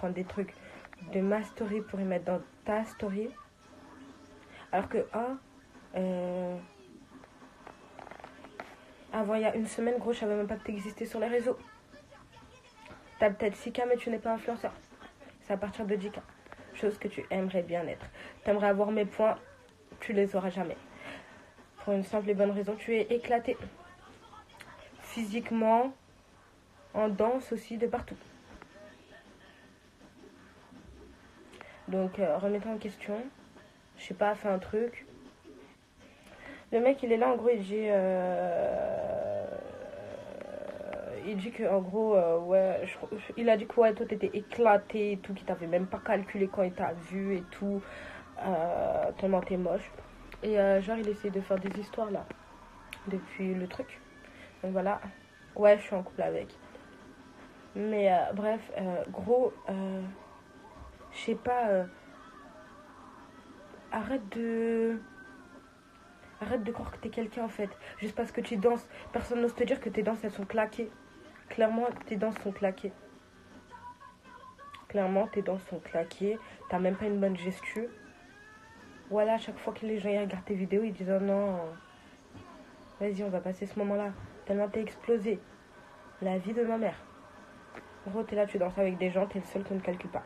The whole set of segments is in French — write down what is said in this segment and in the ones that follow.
prendre des trucs de ma story pour y mettre dans ta story. Alors que, avant, il y a une semaine, gros, je savais même pas que t'existais sur les réseaux. T'as peut-être 6K, mais tu n'es pas influenceur. C'est à partir de 10K. Chose que tu aimerais bien être. T'aimerais avoir mes points, tu les auras jamais. Pour une simple et bonne raison, tu es éclaté. Physiquement, en danse aussi, de partout. Donc, remettons en question. Je sais pas, fais un truc. Le mec, il est là, en gros, il dit que, en gros, ouais, il a dit que, ouais, toi, t'étais éclaté et tout, qu'il t'avait même pas calculé quand il t'a vu et tout, tellement t'es moche. Et, genre, il essaie de faire des histoires, là, depuis le truc. Donc, voilà. Ouais, je suis en couple avec. Mais, bref, gros, je sais pas, arrête de... Arrête de croire que t'es quelqu'un en fait. Juste parce que tu danses. Personne n'ose te dire que tes danses elles sont claquées. Clairement, tes danses sont claquées. Clairement, tes danses sont claquées. T'as même pas une bonne gestu. Voilà, à chaque fois que les gens ils regardent tes vidéos, ils disent oh non, vas-y, on va passer ce moment-là. Tellement t'es explosé. La vie de ma mère. En gros, t'es là, tu danses avec des gens, t'es le seul qu'on ne calcule pas.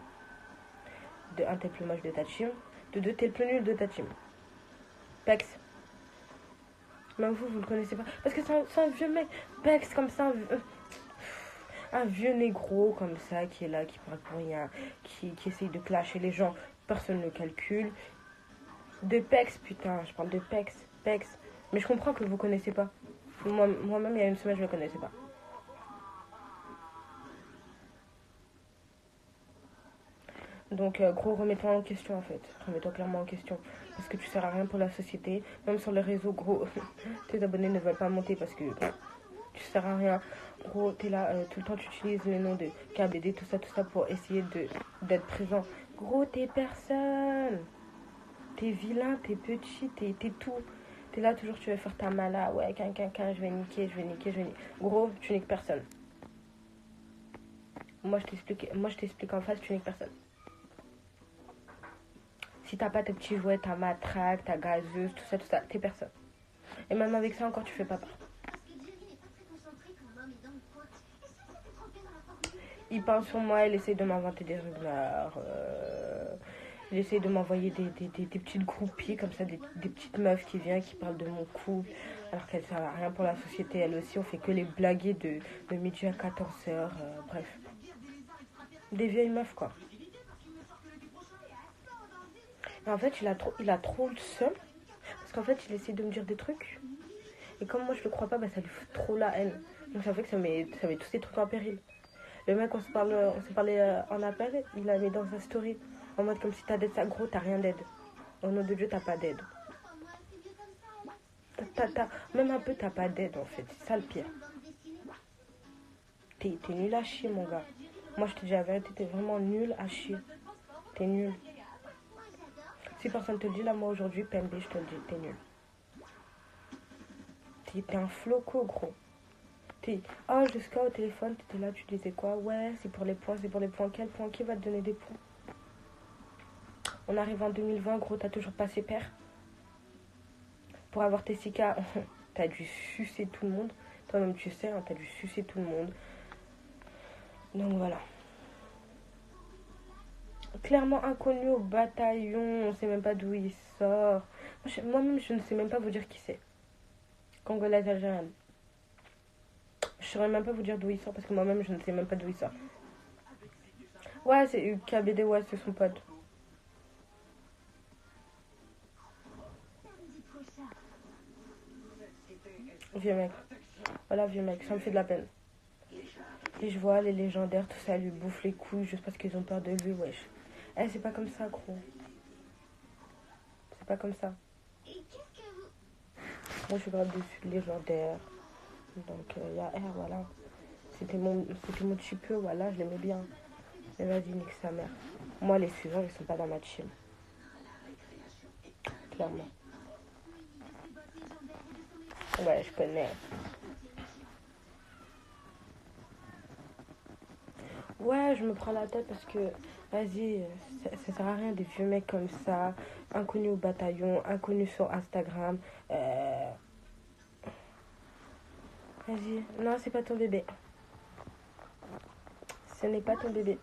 De un, t'es le plus moche de ta team. De deux, t'es le plus nul de ta team. Pex. Même vous le connaissez pas. Parce que c'est un vieux mec. Pex comme ça, un vieux négro comme ça qui est là, qui parle pour rien, qui essaye de clasher les gens. Personne ne le calcule. De Pex, putain, je parle de Pex. Pex. Mais je comprends que vous connaissez pas. Moi-même, il y a une semaine, je le connaissais pas. Donc, gros, remets-toi en question en fait. Remets-toi clairement en question. Parce que tu sers à rien pour la société. Même sur les réseaux, gros, tes abonnés ne veulent pas monter parce que tu sers à rien. Gros, t'es là, tout le temps tu utilises le nom de KBD, tout ça pour essayer d'être présent. Gros, t'es personne. T'es vilain, t'es petit, t'es tout. T'es là toujours, tu veux faire ta mala. Ouais, je vais niquer, je vais niquer, je vais niquer. Gros, tu niques personne. Moi, je t'explique en face, tu niques personne. Si t'as pas tes petits jouets, ta matraque, ta gazeuse, tout ça, t'es personne. Et même avec ça, encore, tu fais pas part. Il parle sur moi, il essaie de m'inventer des rumeurs. Il essaie de m'envoyer des petites groupies, comme ça, des petites meufs qui viennent, qui parlent de mon couple, alors qu'elles servent à rien pour la société. Elles aussi, on fait que les blaguer de midi à 14h. Bref. Des vieilles meufs, quoi. Et en fait, il a trop le seum. Parce qu'en fait, il essaie de me dire des trucs. Et comme moi, je le crois pas, bah, ça lui fout trop la haine. Donc ça fait que ça met tous ces trucs en péril. Le mec, on s'est parlé en appel, il a mis dans sa story. En mode comme si t'as d'aide, ça gros, t'as rien d'aide. Au nom de Dieu, t'as pas d'aide. Même un peu, t'as pas d'aide en fait. C'est ça le pire. T'es nul à chier, mon gars. Moi, je te dis la vérité, t'es vraiment nul à chier. T'es nul. Si personne te le dit, là, moi aujourd'hui, PMB, je te le dis, t'es nul. T'es un floco, gros. Oh, jusqu'à au téléphone, t'étais là, tu disais quoi? Ouais, c'est pour les points, c'est pour les points. Quel point? Qui va te donner des points? On arrive en 2020, gros, t'as toujours pas ses pairs. Pour avoir tes 6K, t'as dû sucer tout le monde. Toi-même, tu sais, hein, t'as dû sucer tout le monde. Donc voilà. Clairement inconnu au bataillon, on sait même pas d'où il sort. Moi-même, je ne sais même pas vous dire qui c'est. Congolaise algérienne. Je saurais même pas vous dire d'où il sort parce que moi-même, je ne sais même pas d'où il sort. Ouais, c'est UKBD, ouais, c'est son pote. Vieux mec. Voilà, vieux mec, ça me fait de la peine. Et je vois les légendaires, tout ça, lui bouffe les couilles juste parce qu'ils ont peur de lui, wesh. Eh, c'est pas comme ça, gros. C'est pas comme ça. Moi, je suis grave dessus de légendaire. Donc, il y a R, voilà. C'était mon petit peu, voilà, je l'aimais bien. Mais vas-y, nique sa mère. Moi, les suivants, ils sont pas dans ma team. Clairement. Ouais, je connais. Ouais, je me prends la tête parce que, vas-y, ça sert à rien des vieux mecs comme ça, inconnus au bataillon, inconnus sur Instagram. Euh, Vas-y, non, c'est pas ton bébé. Ce n'est pas ton bébé.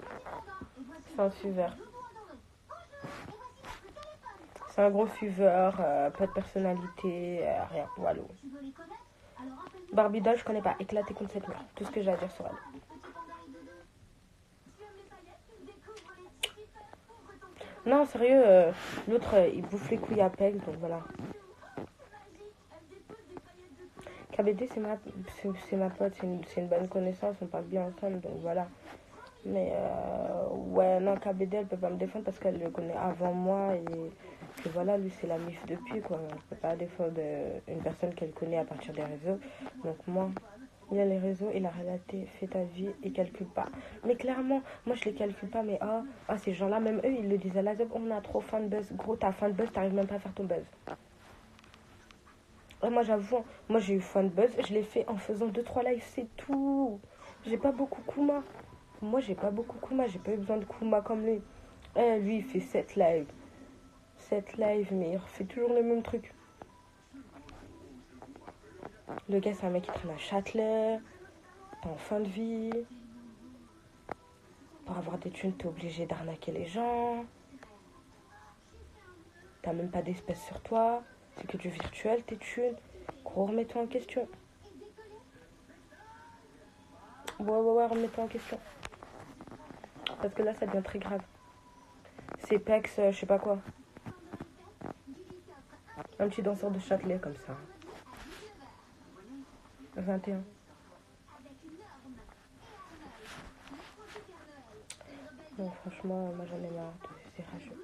C'est un suiveur. C'est un gros suiveur, pas de personnalité, rien. Voilà. Barbie Doll, je connais pas. Éclaté contre cette mur. Tout ce que j'ai à dire sur elle. Non, sérieux, l'autre, il bouffe les couilles à pelle, donc voilà. KBD, c'est ma pote, c'est une bonne connaissance, on parle bien ensemble, donc voilà. Mais ouais, non, KBD, elle peut pas me défendre parce qu'elle le connaît avant moi et que voilà, lui, c'est la mif depuis, quoi. Elle peut pas défendre une personne qu'elle connaît à partir des réseaux. Donc moi, il y a les réseaux, il a relaté, fait ta vie et calcule pas. Mais clairement, moi, je les calcule pas, mais ces gens-là, même eux, ils le disent à la ZEP, on a trop fan buzz. Gros, t'as fan buzz, t'arrives même pas à faire ton buzz. Ouais, moi, j'avoue, moi, j'ai eu fan buzz, je l'ai fait en faisant deux trois lives, c'est tout. J'ai pas beaucoup Kuma. Moi, j'ai pas beaucoup Kuma, j'ai pas eu besoin de Kuma comme lui. Lui, il fait 7 lives. 7 lives, mais il refait toujours le même truc. Le gars, c'est un mec qui traîne à Châtelet. T'es en fin de vie. Pour avoir des thunes, t'es obligé d'arnaquer les gens. T'as même pas d'espèces sur toi. C'est que du virtuel, tes thunes. Gros, remets-toi en question. Ouais, remets-toi en question. Parce que là, ça devient très grave. C'est Pex, je sais pas quoi. Un petit danseur de Châtelet, comme ça. 21. Non, franchement, moi, j'en ai marre de ces rageux.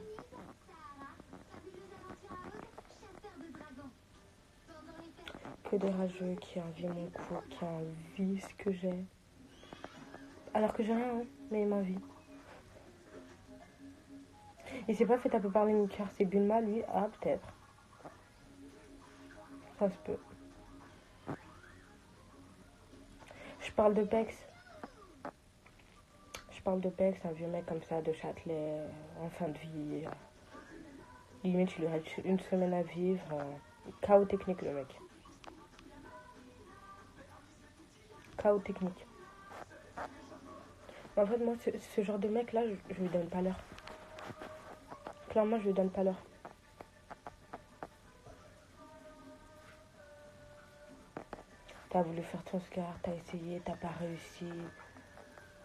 Que des rageux qui envient mon cours, qui envient ce que j'ai. Alors que j'ai rien, hein, mais il m'envie. Il s'est pas fait taper par les niqueurs. C'est Bulma, lui. Ah, peut-être. Ça se peut. Je parle de Pex. Je parle de Pex, un vieux mec comme ça, de Châtelet, en fin de vie. Limite, il lui reste une semaine à vivre. Chaos technique, le mec. Chaos technique. En fait, moi, ce genre de mec-là, je lui donne pas l'heure. Clairement, je lui donne pas l'heure. T'as voulu faire ton scar, t'as essayé, t'as pas réussi.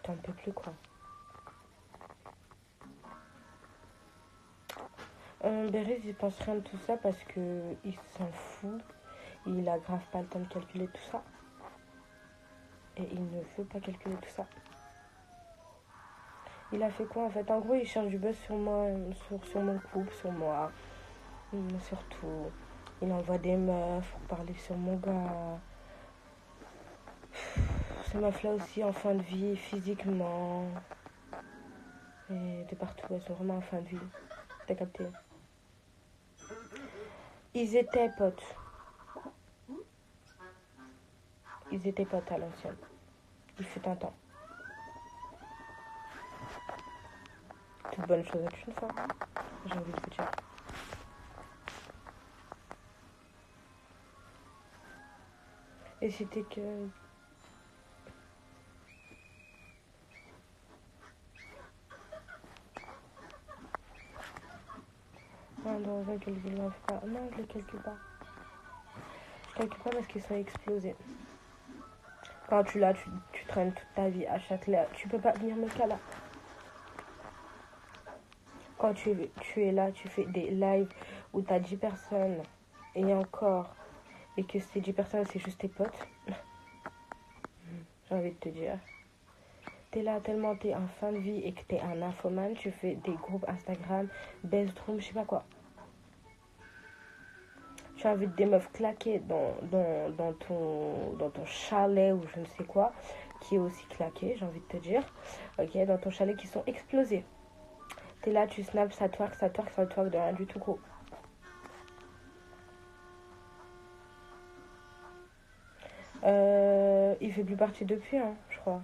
T'en peux plus, quoi. Béréz, il pense rien de tout ça parce que il s'en fout. Il a grave pas le temps de calculer tout ça. Et il ne veut pas calculer tout ça. Il a fait quoi en fait? En gros, il cherche du buzz sur moi, sur mon couple, sur moi. Surtout, il envoie des meufs pour parler sur mon gars. Ces meufs-là aussi en fin de vie, physiquement. Et de partout, elles sont vraiment en fin de vie. T'as capté? Ils étaient potes. Ils étaient potes à l'ancienne. Il fut un temps. Toute bonne chose est une fois. J'ai envie de vous dire. Et c'était que... Non, dans un calcul pas. Non, je les calcule pas. Je calcule pas parce qu'ils sont explosés. Quand tu traînes toute ta vie à Châtelet, tu peux pas venir me caler. Quand tu es là, tu fais des lives où t'as 10 personnes et encore, et que ces 10 personnes, c'est juste tes potes, j'ai envie de te dire. T'es là tellement t'es en fin de vie et que t'es un infomane, tu fais des groupes Instagram, Bedroom, je sais pas quoi. Tu invites des meufs claquées dans ton chalet ou je ne sais quoi, qui est aussi claqué, j'ai envie de te dire. Ok, dans ton chalet qui sont explosés. T'es là, tu snaps, ça twerk de rien du tout, gros. Il fait plus partie depuis, hein, je crois.